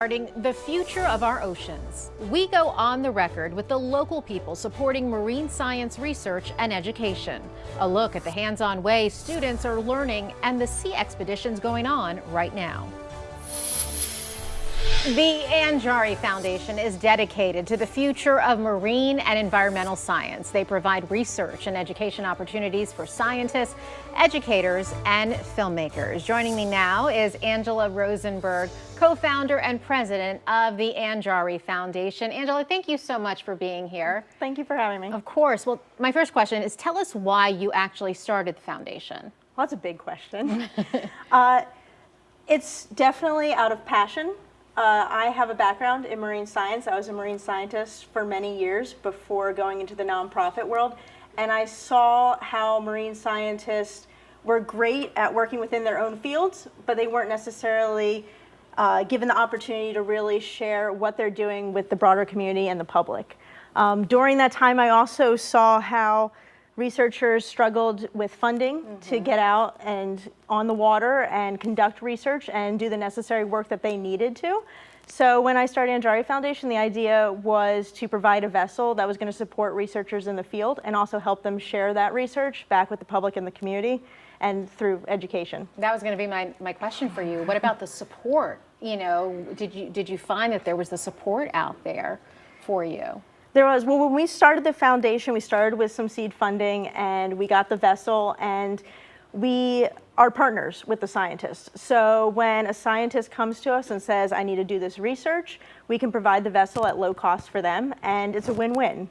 Regarding the future of our oceans. We go on the record with the local people supporting marine science research and education. A look at the hands-on way students are learning and the sea expeditions going on right now. The Ann Jarry Foundation is dedicated to the future of marine and environmental science. They provide research and education opportunities for scientists, educators, and filmmakers. Joining me now is Angela Rosenberg, co-founder and president of the Ann Jarry Foundation. Angela, thank you so much for being here. Thank you for having me. Of course. Well, my first question is, tell us why you actually started the foundation. Well, that's a big question. It's definitely out of passion. I have a background in marine science. I was a marine scientist for many years before going into the nonprofit world, and I saw how marine scientists were great at working within their own fields, but they weren't necessarily given the opportunity to really share what they're doing with the broader community and the public. During that time, I also saw how researchers struggled with funding to get out and on the water and conduct research and do the necessary work that they needed to. So when I started Ann Jarry Foundation, the idea was to provide a vessel that was going to support researchers in the field and also help them share that research back with the public and the community and through education. That was going to be my question for you. What about the support? You know, did you find that there was the support out there for you? There was. Well, when we started the foundation, we started with some seed funding and we got the vessel, and we are partners with the scientists. So when a scientist comes to us and says, I need to do this research, we can provide the vessel at low cost for them, and it's a win-win.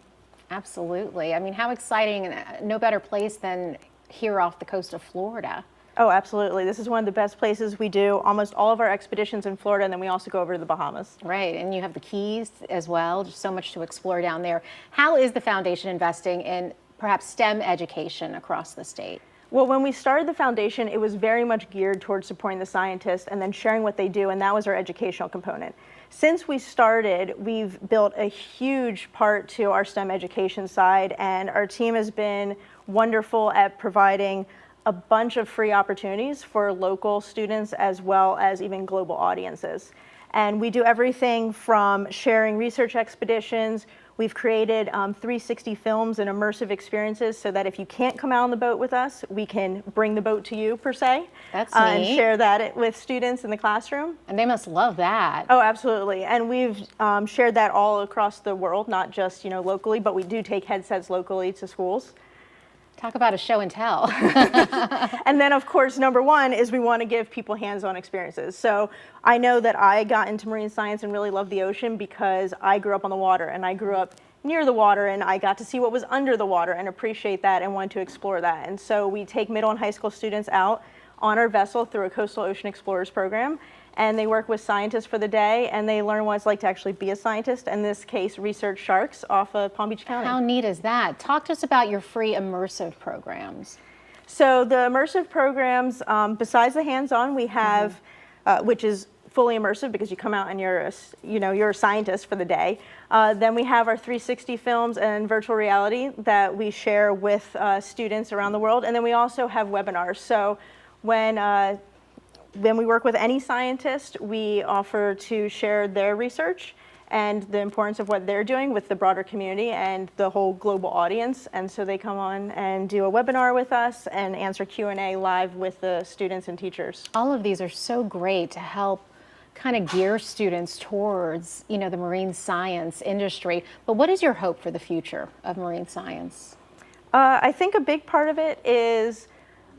Absolutely. I mean, how exciting, no better place than here off the coast of Florida. Oh, absolutely. This is one of the best places. We do almost all of our expeditions in Florida, and then we also go over to the Bahamas. Right, and you have the Keys as well, just so much to explore down there. How is the foundation investing in perhaps STEM education across the state? Well, when we started the foundation, it was very much geared towards supporting the scientists and then sharing what they do, and that was our educational component. Since we started, we've built a huge part to our STEM education side, and our team has been wonderful at providing a bunch of free opportunities for local students as well as even global audiences. And we do everything from sharing research expeditions. We've created 360 films and immersive experiences so that if you can't come out on the boat with us, we can bring the boat to you, per se. That's neat. And share that with students in the classroom. And they must love that. Oh, absolutely. And we've shared that all across the world, not just locally, but we do take headsets locally to schools. Talk about a show and tell. And then, of course, number one is we want to give people hands-on experiences. So I know that I got into marine science and really loved the ocean because I grew up on the water, and I grew up near the water, and I got to see what was under the water and appreciate that and wanted to explore that. And so we take middle and high school students out on our vessel through a Coastal Ocean Explorers program, and they work with scientists for the day, and they learn what it's like to actually be a scientist, in this case, research sharks off of Palm Beach County. How neat is that? Talk to us about your free immersive programs. So the immersive programs, besides the hands-on, we have, which is fully immersive because you come out and you're a scientist for the day. Then we have our 360 films and virtual reality that we share with students around the world, and then we also have webinars. So when we work with any scientist, we offer to share their research and the importance of what they're doing with the broader community and the whole global audience. And so they come on and do a webinar with us and answer Q&A live with the students and teachers. All of these are so great to help kind of gear students towards, the marine science industry. But what is your hope for the future of marine science? I think a big part of it is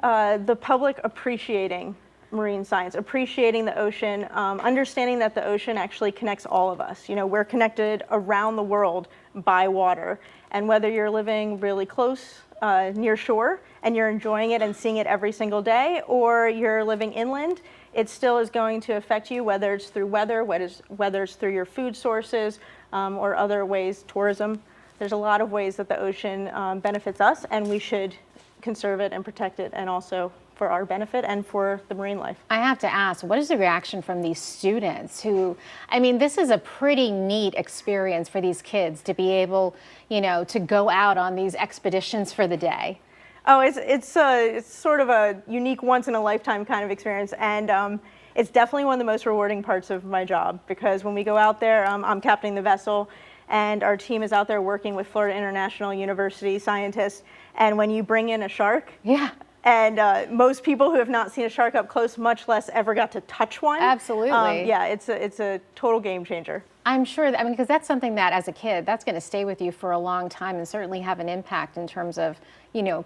the public appreciating marine science, appreciating the ocean, understanding that the ocean actually connects all of us. We're connected around the world by water, and whether you're living really close near shore and you're enjoying it and seeing it every single day, or you're living inland, it still is going to affect you, whether it's through weather, whether it's through your food sources, or other ways, tourism. There's a lot of ways that the ocean benefits us, and we should conserve it and protect it, and also for our benefit and for the marine life. I have to ask, what is the reaction from these students who, this is a pretty neat experience for these kids to be able, to go out on these expeditions for the day? Oh, it's sort of a unique once in a lifetime kind of experience. And it's definitely one of the most rewarding parts of my job, because when we go out there, I'm captaining the vessel, and our team is out there working with Florida International University scientists. And when you bring in a shark, yeah. And most people who have not seen a shark up close, much less ever got to touch one. Absolutely. Yeah, it's a total game changer. I'm sure, because that's something that as a kid, that's going to stay with you for a long time and certainly have an impact in terms of,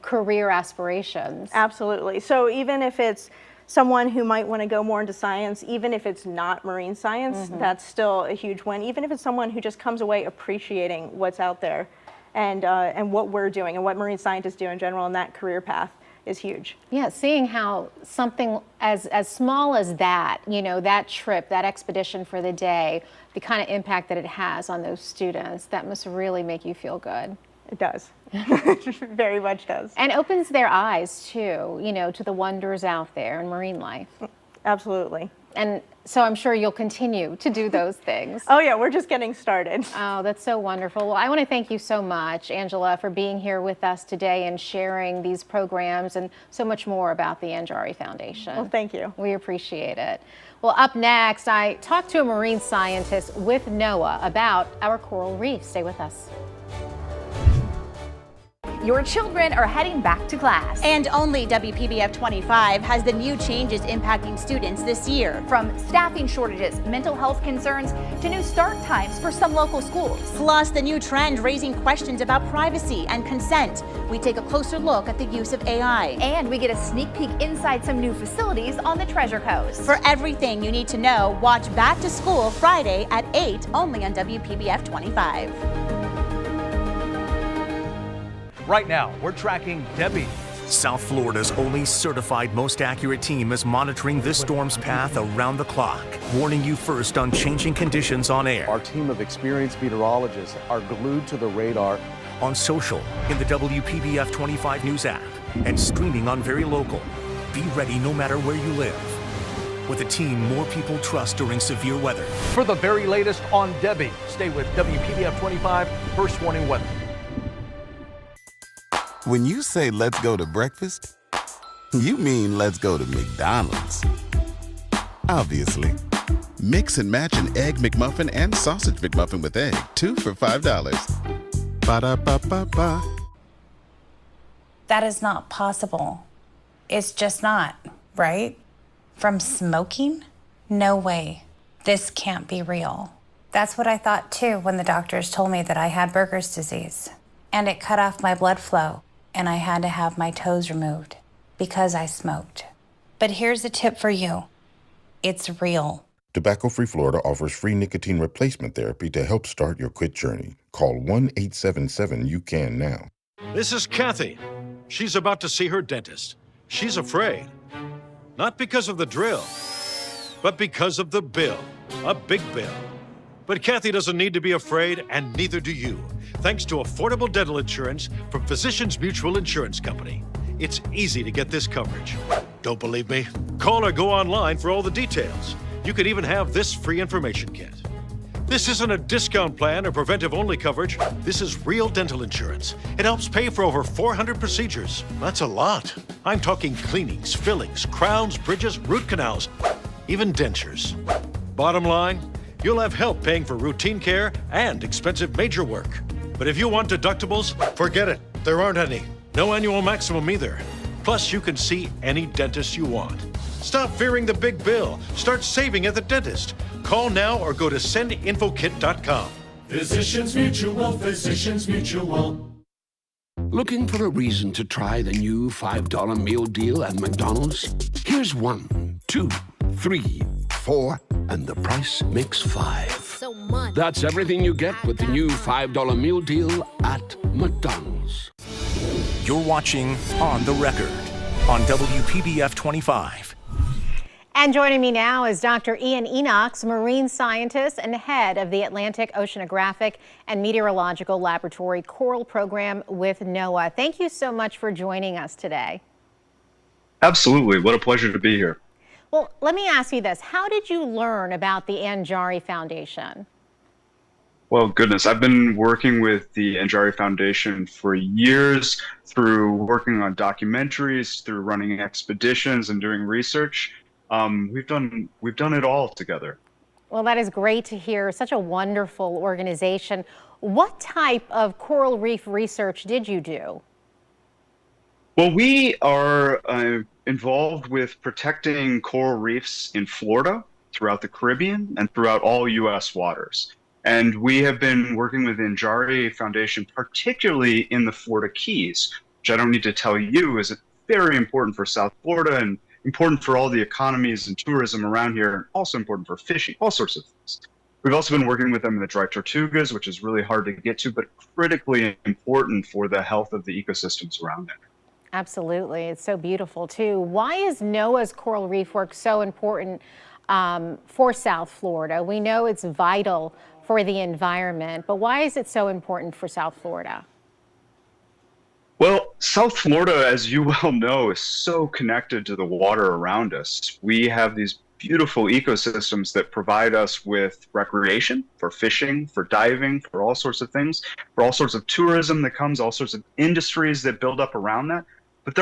career aspirations. Absolutely. So even if it's someone who might want to go more into science, even if it's not marine science, that's still a huge win. Even if it's someone who just comes away appreciating what's out there and what we're doing and what marine scientists do in general in that career path is huge. Yeah, seeing how something as small as that, that trip, that expedition for the day, the kind of impact that it has on those students, that must really make you feel good. It does. Very much does. And opens their eyes too, to the wonders out there in marine life. Absolutely. And so I'm sure you'll continue to do those things. Oh yeah, we're just getting started. Oh, that's so wonderful. Well, I want to thank you so much, Angela, for being here with us today and sharing these programs and so much more about the Anjari Foundation. Well, thank you. We appreciate it. Well, up next, I talked to a marine scientist with NOAA about our coral reef. Stay with us. Your children are heading back to class. And only WPBF 25 has the new changes impacting students this year. From staffing shortages, mental health concerns, to new start times for some local schools. Plus the new trend raising questions about privacy and consent. We take a closer look at the use of AI. And we get a sneak peek inside some new facilities on the Treasure Coast. For everything you need to know, watch Back to School Friday at 8 only on WPBF 25. Right now, we're tracking Debbie. South Florida's only certified most accurate team is monitoring this storm's path around the clock, warning you first on changing conditions on air. Our team of experienced meteorologists are glued to the radar. On social, in the WPBF 25 News app, and streaming on Very Local. Be ready no matter where you live. With a team more people trust during severe weather. For the very latest on Debbie, stay with WPBF 25 First Warning Weather. When you say let's go to breakfast, you mean let's go to McDonald's. Obviously. Mix and match an Egg McMuffin and Sausage McMuffin with egg, 2 for $5. Ba-da-ba-ba-ba. That is not possible. It's just not, right? From smoking? No way. This can't be real. That's what I thought too when the doctors told me that I had Berger's disease. And it cut off my blood flow, and I had to have my toes removed because I smoked. But here's a tip for you. It's real. Tobacco-Free Florida offers free nicotine replacement therapy to help start your quit journey. Call 1-877-YOU-CAN now. This is Kathy. She's about to see her dentist. She's afraid. Not because of the drill, but because of the bill. A big bill. But Kathy doesn't need to be afraid, and neither do you, thanks to affordable dental insurance from Physicians Mutual Insurance Company. It's easy to get this coverage. Don't believe me? Call or go online for all the details. You could even have this free information kit. This isn't a discount plan or preventive-only coverage. This is real dental insurance. It helps pay for over 400 procedures. That's a lot. I'm talking cleanings, fillings, crowns, bridges, root canals, even dentures. Bottom line, you'll have help paying for routine care and expensive major work. But if you want deductibles, forget it. There aren't any. No annual maximum either. Plus, you can see any dentist you want. Stop fearing the big bill. Start saving at the dentist. Call now or go to sendinfokit.com. Physicians Mutual, Physicians Mutual. Looking for a reason to try the new $5 meal deal at McDonald's? Here's 1, 2, 3, 4, and the price makes 5. That's everything you get with the new $5 meal deal at McDonald's. You're watching On the Record on WPBF 25. And joining me now is Dr. Ian Enochs, marine scientist and head of the Atlantic Oceanographic and Meteorological Laboratory Coral Program with NOAA. Thank you so much for joining us today. Absolutely. What a pleasure to be here. Well, let me ask you this. How did you learn about the Anjari Foundation? Well, goodness, I've been working with the Anjari Foundation for years through working on documentaries, through running expeditions and doing research. We've done it all together. Well, that is great to hear. Such a wonderful organization. What type of coral reef research did you do? Well, we are involved with protecting coral reefs in Florida, throughout the Caribbean, and throughout all U.S. waters. And we have been working with the Anjari Foundation, particularly in the Florida Keys, which I don't need to tell you is very important for South Florida and important for all the economies and tourism around here, and also important for fishing, all sorts of things. We've also been working with them in the Dry Tortugas, which is really hard to get to, but critically important for the health of the ecosystems around it. Absolutely. It's so beautiful, too. Why is NOAA's coral reef work so important for South Florida? We know it's vital for the environment, but why is it so important for South Florida? Well, South Florida, as you well know, is so connected to the water around us. We have these beautiful ecosystems that provide us with recreation, for fishing, for diving, for all sorts of things, for all sorts of tourism that comes, all sorts of industries that build up around that. But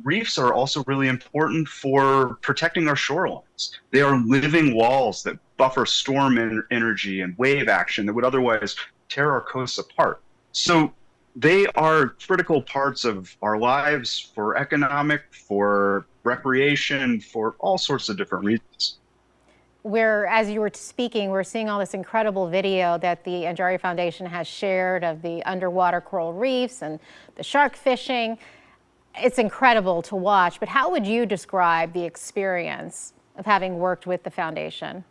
reefs are also really important for protecting our shorelines. They are living walls that buffer storm energy and wave action that would otherwise tear our coasts apart. So they are critical parts of our lives for economic, for recreation, for all sorts of different reasons. As you were speaking, we're seeing all this incredible video that the Anjari Foundation has shared of the underwater coral reefs and the shark fishing. It's incredible to watch, but how would you describe the experience of having worked with the foundation?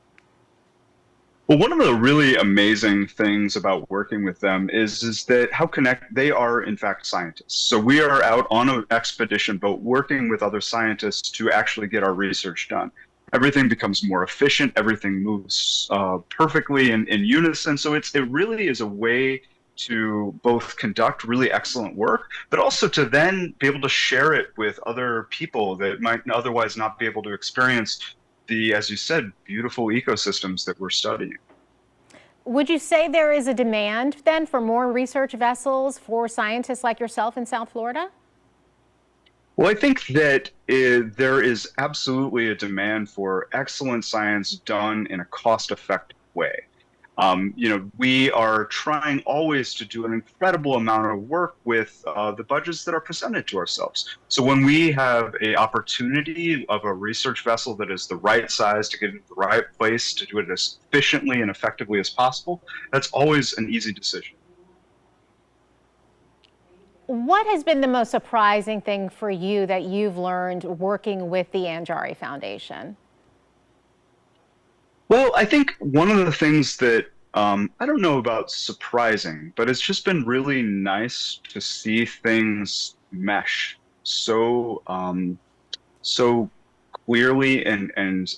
Well, one of the really amazing things about working with them is that how they are, in fact, scientists. So we are out on an expedition boat working with other scientists to actually get our research done. Everything becomes more efficient. Everything moves perfectly in unison. So it really is a way to both conduct really excellent work, but also to then be able to share it with other people that might otherwise not be able to experience the, as you said, beautiful ecosystems that we're studying. Would you say there is a demand then for more research vessels for scientists like yourself in South Florida? Well, I think that there is absolutely a demand for excellent science done in a cost-effective way. We are trying always to do an incredible amount of work with the budgets that are presented to ourselves. So when we have an opportunity of a research vessel that is the right size to get into the right place to do it as efficiently and effectively as possible, that's always an easy decision. What has been the most surprising thing for you that you've learned working with the Anjari Foundation? Well, I think one of the things that I don't know about surprising, but it's just been really nice to see things mesh so clearly and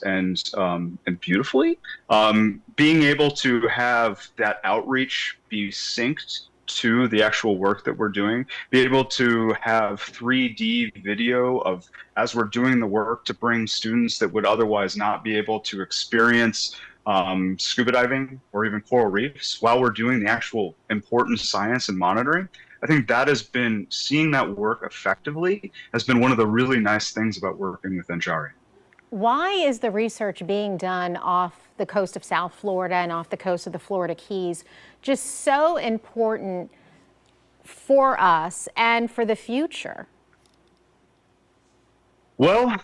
beautifully. Being able to have that outreach be synced to the actual work that we're doing, be able to have 3D video of as we're doing the work to bring students that would otherwise not be able to experience scuba diving or even coral reefs while we're doing the actual important science and monitoring. I think that has been, seeing that work effectively has been one of the really nice things about working with Anjari. Why is the research being done off the coast of South Florida and off the coast of the Florida Keys just so important for us and for the future? Well,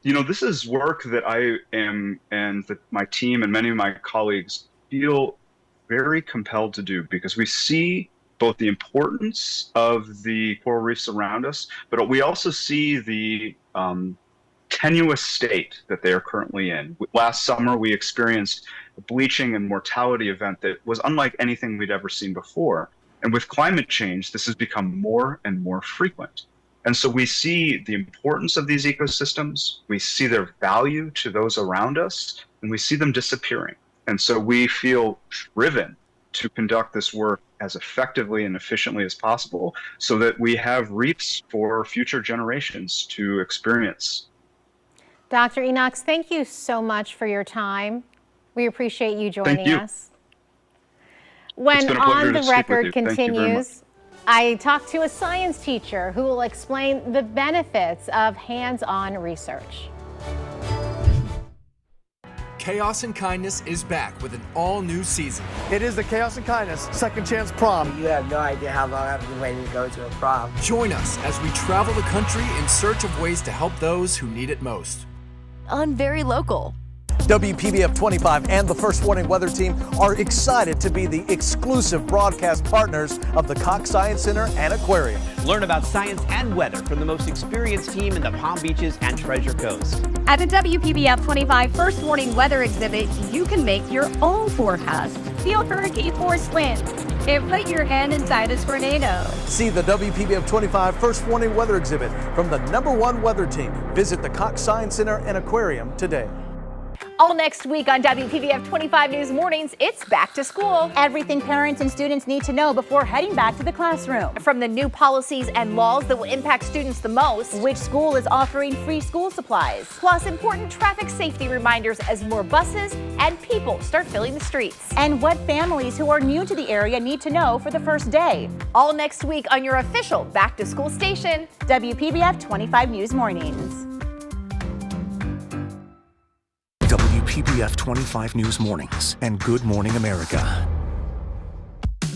this is work that I am and that my team and many of my colleagues feel very compelled to do because we see both the importance of the coral reefs around us, but we also see the tenuous state that they are currently in. Last summer, we experienced a bleaching and mortality event that was unlike anything we'd ever seen before. And with climate change, this has become more and more frequent. And so we see the importance of these ecosystems, we see their value to those around us, and we see them disappearing. And so we feel driven to conduct this work as effectively and efficiently as possible so that we have reefs for future generations to experience. Dr. Enox, thank you so much for your time. We appreciate you joining us. When On the Record continues, I talk to a science teacher who will explain the benefits of hands-on research. Chaos and Kindness is back with an all-new season. It is the Chaos and Kindness Second Chance Prom. You have no idea how long I've been waiting to go to a prom. Join us as we travel the country in search of ways to help those who need it most. On Very Local. WPBF 25 and the First Warning Weather Team are excited to be the exclusive broadcast partners of the Cox Science Center and Aquarium. Learn about science and weather from the most experienced team in the Palm Beaches and Treasure Coast. At the WPBF 25 First Warning Weather Exhibit, you can make your own forecast. Feel Hurricane Force winds and put your hand inside a tornado. See the WPBF 25 First Warning Weather Exhibit from the #1 weather team. Visit the Cox Science Center and Aquarium today. All next week on WPBF 25 News Mornings, it's back to school. Everything parents and students need to know before heading back to the classroom. From the new policies and laws that will impact students the most, Which school is offering free school supplies? plus important traffic safety reminders as more buses and people start filling the streets. And what families who are new to the area need to know for the first day. All next week on your official back to school station, WPBF 25 News Mornings. WPBF 25 News Mornings and Good Morning America.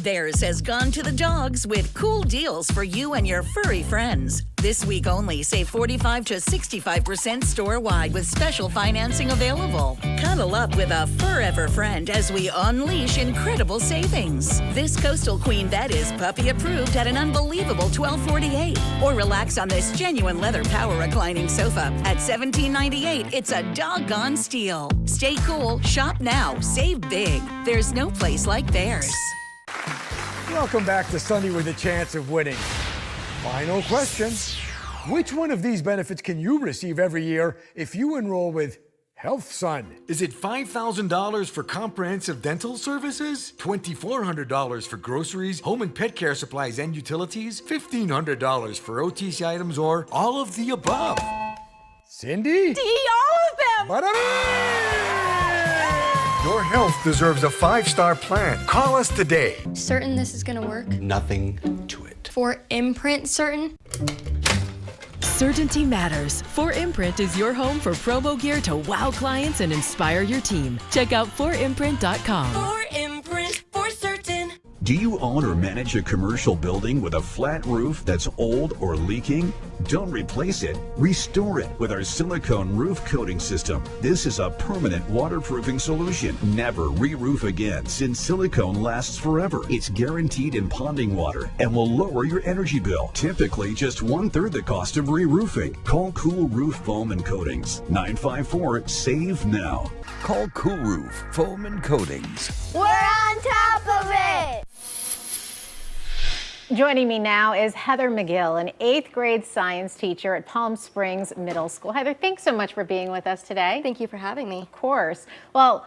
Theirs has gone to the dogs with cool deals for you and your furry friends. This week only, save 45 to 65% store-wide with special financing available. Cuddle up with a forever friend as we unleash incredible savings. This Coastal Queen bed is puppy approved at an unbelievable $12.48. Or relax on this genuine leather power reclining sofa at $17.98. It's a doggone steal. Stay cool, shop now, save big. There's no place like theirs. Welcome back to Sunday with a chance of winning. Final question. Which one of these benefits can you receive every year if you enroll with HealthSun? Is it $5,000 for comprehensive dental services? $2,400 for groceries, home and pet care supplies and utilities? $1,500 for OTC items, or all of the above? Cindy? D, all of them! Your health deserves a 5-star plan. Call us today. Certain this is gonna work? Nothing to it. For Imprint certain? Certainty matters. 4imprint is your home for promo gear to wow clients and inspire your team. Check out 4imprint.com. 4imprint, for certain. Do you own or manage a commercial building with a flat roof that's old or leaking? Don't replace it, restore it with our silicone roof coating system. This is a permanent waterproofing solution. Never re-roof again, since silicone lasts forever. It's guaranteed in ponding water and will lower your energy bill. Typically just 1/3 the cost of re-roofing. Call Cool Roof Foam and Coatings. 954-SAVE NOW. Call Cool Roof Foam and Coatings. We're on top of it! Joining me now is Heather McGill, an 8th grade science teacher at Palm Springs Middle School. Heather, thanks so much for being with us today. Thank you for having me. Of course. Well,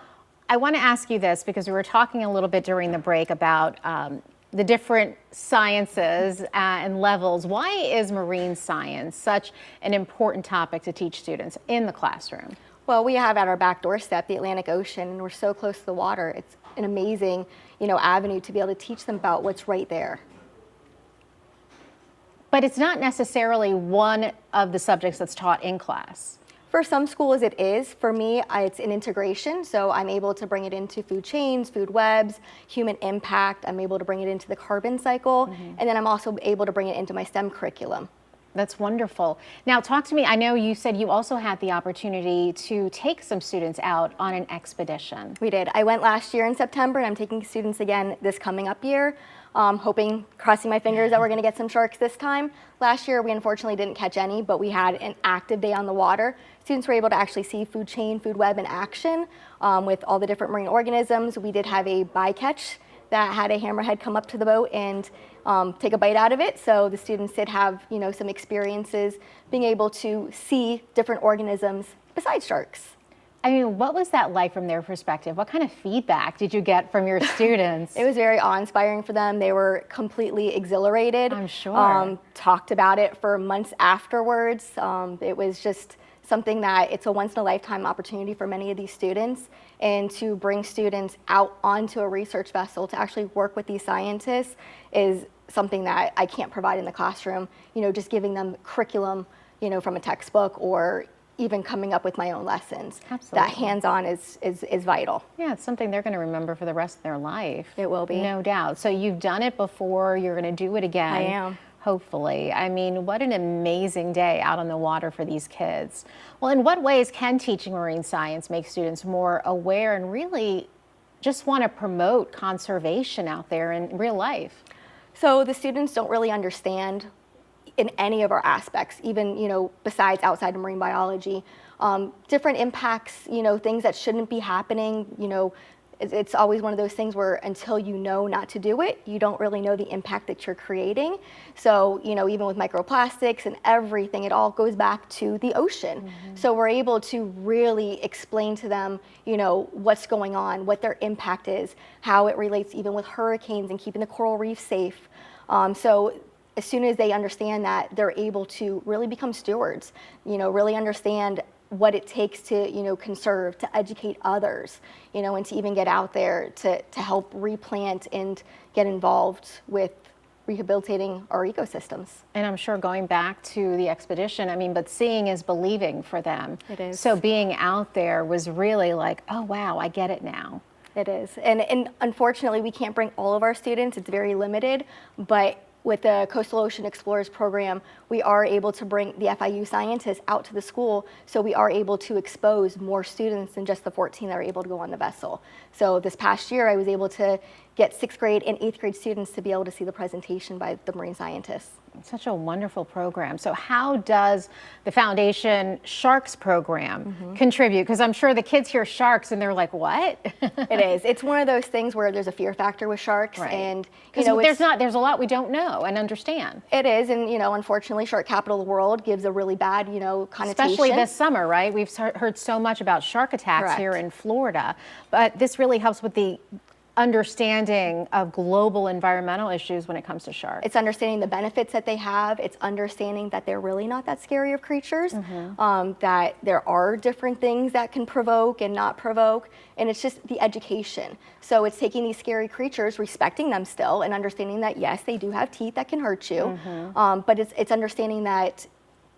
I want to ask you this because we were talking a little bit during the break about the different sciences and levels. Why is marine science such an important topic to teach students in the classroom? Well, we have at our back doorstep the Atlantic Ocean, and we're so close to the water. It's an amazing, avenue to be able to teach them about what's right there. But it's not necessarily one of the subjects that's taught in class. For some schools it is. For me, it's an integration, so I'm able to bring it into food chains, food webs, human impact. I'm able to bring it into the carbon cycle, and then I'm also able to bring it into my STEM curriculum. That's wonderful. Now talk to me, I know you said you also had the opportunity to take some students out on an expedition. We did. I went last year in September, and I'm taking students again this coming up year. Hoping, crossing my fingers that we're gonna get some sharks this time. Last year, we unfortunately didn't catch any, but we had an active day on the water. Students were able to actually see food chain, food web in action with all the different marine organisms. We did have a bycatch that had a hammerhead come up to the boat and take a bite out of it. So the students did have, some experiences being able to see different organisms besides sharks. I mean, what was that like from their perspective? What kind of feedback did you get from your students? It was very awe-inspiring for them. They were completely exhilarated. I'm sure. Talked about it for months afterwards. It was just something that it's a once-in-a-lifetime opportunity for many of these students, and to bring students out onto a research vessel to actually work with these scientists is something that I can't provide in the classroom. Just giving them curriculum, from a textbook or even coming up with my own lessons. Absolutely. That hands-on is vital. Yeah, it's something they're going to remember for the rest of their life. It will be. No doubt. So you've done it before, you're going to do it again. I am. Hopefully. I mean, what an amazing day out on the water for these kids. Well, in what ways can teaching marine science make students more aware and really just want to promote conservation out there in real life? So the students don't really understand in any of our aspects, even, besides outside of marine biology, different impacts, things that shouldn't be happening, it's always one of those things where until you know not to do it, you don't really know the impact that you're creating. So, even with microplastics and everything, it all goes back to the ocean. Mm-hmm. So we're able to really explain to them, what's going on, what their impact is, how it relates even with hurricanes and keeping the coral reef safe. So as soon as they understand that, they're able to really become stewards, really understand what it takes to, conserve, to educate others, and to even get out there to help replant and get involved with rehabilitating our ecosystems. And I'm sure going back to the expedition, but seeing is believing for them. It is. So being out there was really like, oh wow, I get it now. It is. And unfortunately, we can't bring all of our students. It's very limited, but with the Coastal Ocean Explorers program, we are able to bring the FIU scientists out to the school, so we are able to expose more students than just the 14 that are able to go on the vessel. So this past year, I was able to get 6th grade and 8th grade students to be able to see the presentation by the marine scientists. Such a wonderful program. So how does the Foundation Sharks program contribute? Because I'm sure the kids hear sharks and they're like, what? It is. It's one of those things where there's a fear factor with sharks. Right. And there's a lot we don't know and understand. It is. And, unfortunately, shark capital of the world gives a really bad, connotation. Especially this summer, right? We've heard so much about shark attacks here in Florida. But this really helps with the understanding of global environmental issues when it comes to sharks. It's understanding the benefits that they have. It's understanding that they're really not that scary of creatures, that there are different things that can provoke and not provoke, and it's just the education. So it's taking these scary creatures, respecting them still, and understanding that, yes, they do have teeth that can hurt you, but it's understanding that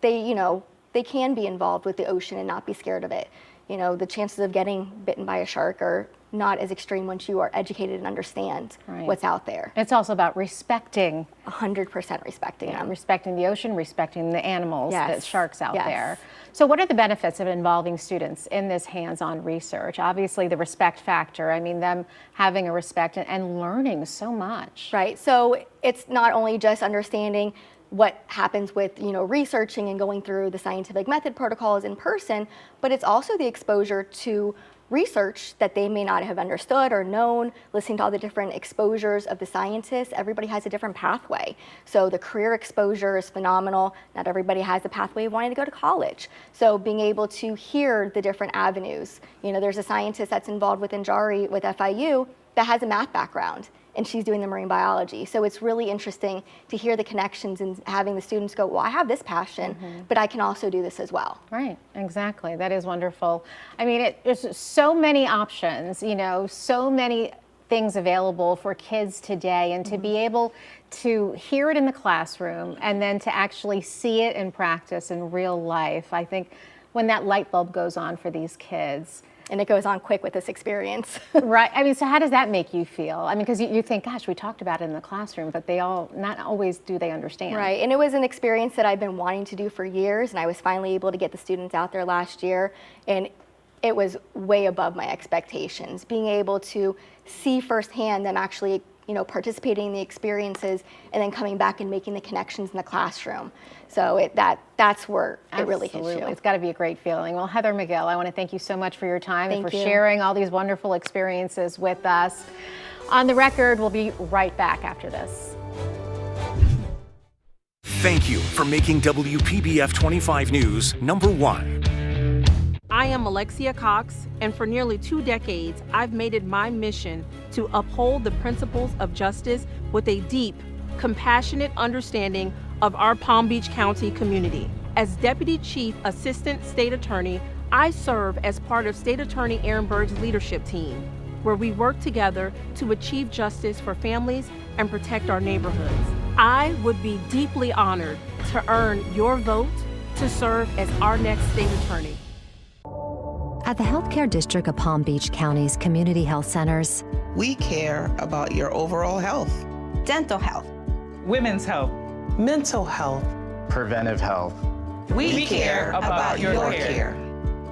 they can be involved with the ocean and not be scared of it. The chances of getting bitten by a shark are not as extreme once you are educated and understand what's out there. It's also about respecting. 100% respecting them. Respecting the ocean, respecting the animals, the sharks out there. So what are the benefits of involving students in this hands-on research? Obviously the respect factor, them having a respect and learning so much. Right, so it's not only just understanding what happens with, researching and going through the scientific method protocols in person, but it's also the exposure to research that they may not have understood or known, listening to all the different exposures of the scientists. Everybody has a different pathway. So the career exposure is phenomenal. Not everybody has the pathway of wanting to go to college. So being able to hear the different avenues. There's a scientist that's involved with Njari with FIU that has a math background, and she's doing the marine biology. So it's really interesting to hear the connections and having the students go, well, I have this passion, but I can also do this as well. Right, exactly. That is wonderful. There's so many options, so many things available for kids today, and to be able to hear it in the classroom and then to actually see it in practice in real life. I think when that light bulb goes on for these kids, and it goes on quick with this experience. Right. So how does that make you feel? Because you think, gosh, we talked about it in the classroom, but not always do they understand. Right. And it was an experience that I've been wanting to do for years, and I was finally able to get the students out there last year, and it was way above my expectations. Being able to see firsthand them actually participating in the experiences and then coming back and making the connections in the classroom. So that's where it really hits you. It's got to be a great feeling. Well, Heather McGill, I want to thank you so much for your time and for sharing all these wonderful experiences with us. On the Record, we'll be right back after this. Thank you for making WPBF 25 News #1. I am Alexia Cox, and for nearly 2 decades, I've made it my mission to uphold the principles of justice with a deep, compassionate understanding of our Palm Beach County community. As Deputy Chief Assistant State Attorney, I serve as part of State Attorney Aaron Berg's leadership team, where we work together to achieve justice for families and protect our neighborhoods. I would be deeply honored to earn your vote to serve as our next state attorney. At the Healthcare District of Palm Beach County's community health centers, we care about your overall health, dental health, women's health, mental health, preventive health. We care about your care.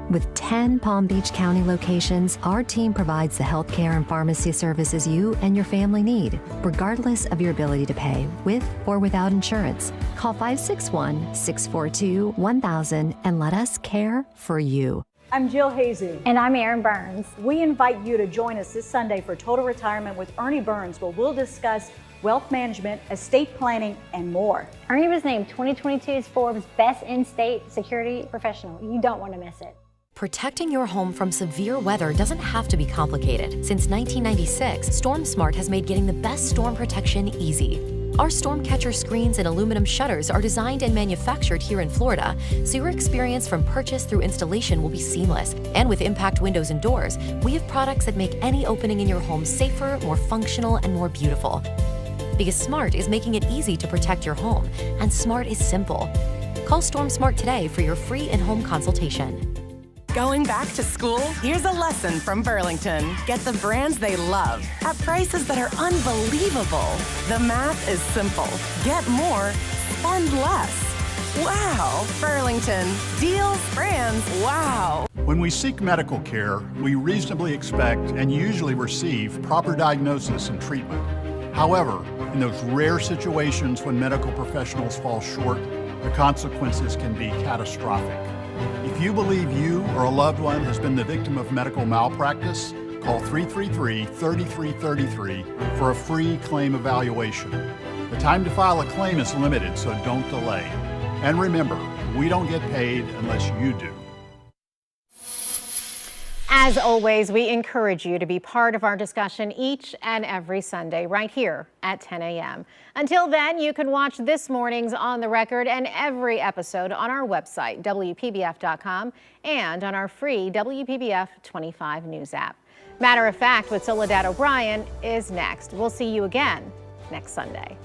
With 10 Palm Beach County locations, our team provides the healthcare and pharmacy services you and your family need, regardless of your ability to pay, with or without insurance. Call 561-642-1000 and let us care for you. I'm Jill Hazy. And I'm Erin Burns. We invite you to join us this Sunday for Total Retirement with Ernie Burns, where we'll discuss wealth management, estate planning, and more. Ernie was named 2022's Forbes Best In-State Security Professional. You don't want to miss it. Protecting your home from severe weather doesn't have to be complicated. Since 1996, StormSmart has made getting the best storm protection easy. Our storm catcher screens and aluminum shutters are designed and manufactured here in Florida, so your experience from purchase through installation will be seamless. And with impact windows and doors, we have products that make any opening in your home safer, more functional, and more beautiful. Because Smart is making it easy to protect your home, and Smart is simple. Call StormSmart today for your free in-home consultation. Going back to school? Here's a lesson from Burlington. Get the brands they love at prices that are unbelievable. The math is simple. Get more, spend less. Wow, Burlington. Deals, brands, wow. When we seek medical care, we reasonably expect and usually receive proper diagnosis and treatment. However, in those rare situations when medical professionals fall short, the consequences can be catastrophic. If you believe you or a loved one has been the victim of medical malpractice, call 333-3333 for a free claim evaluation. The time to file a claim is limited, so don't delay. And remember, we don't get paid unless you do. As always, we encourage you to be part of our discussion each and every Sunday right here at 10 a.m. Until then, you can watch this morning's On the Record and every episode on our website, WPBF.com, and on our free WPBF 25 News app. Matter of Fact with Soledad O'Brien is next. We'll see you again next Sunday.